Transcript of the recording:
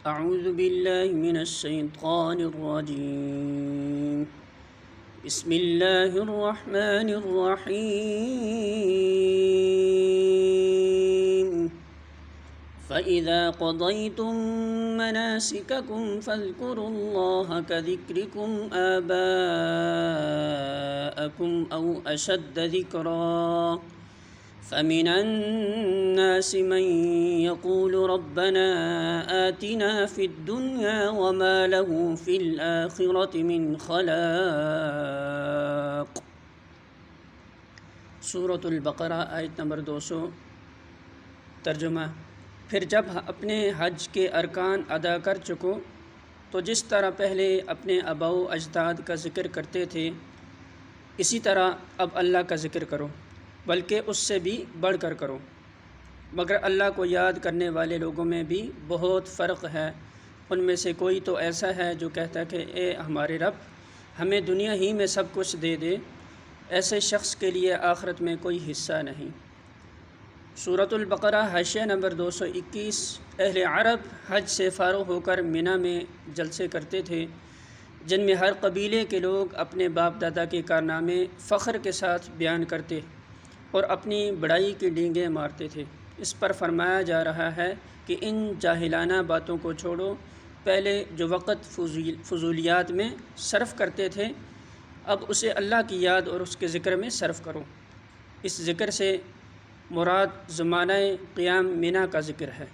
أعوذ بالله من الشيطان الرجيم. بسم الله الرحمن الرحيم. فإذا قضيتم مناسككم فاذكروا الله كذكركم آباءكم أو أشد ذكرا فمن الناس من يقول ربنا آتنا في الدنيا وما له في الآخرة من خلاق. سورۃ البقرہ آیت نمبر 200. ترجمہ: پھر جب اپنے حج کے ارکان ادا کر چکو تو جس طرح پہلے اپنے آباء و اجداد کا ذکر کرتے تھے اسی طرح اب اللہ کا ذکر کرو، بلکہ اس سے بھی بڑھ کر کرو. مگر اللہ کو یاد کرنے والے لوگوں میں بھی بہت فرق ہے. ان میں سے کوئی تو ایسا ہے جو کہتا ہے کہ اے ہمارے رب ہمیں دنیا ہی میں سب کچھ دے دے. ایسے شخص کے لیے آخرت میں کوئی حصہ نہیں. سورۃ البقرہ حاشیہ نمبر 221. اہل عرب حج سے فارغ ہو کر منی میں جلسے کرتے تھے جن میں ہر قبیلے کے لوگ اپنے باپ دادا کے کارنامے فخر کے ساتھ بیان کرتے اور اپنی بڑائی کی ڈینگیں مارتے تھے. اس پر فرمایا جا رہا ہے کہ ان جاہلانہ باتوں کو چھوڑو. پہلے جو وقت فضولیات میں صرف کرتے تھے اب اسے اللہ کی یاد اور اس کے ذکر میں صرف کرو. اس ذکر سے مراد زمانہ قیام منی کا ذکر ہے.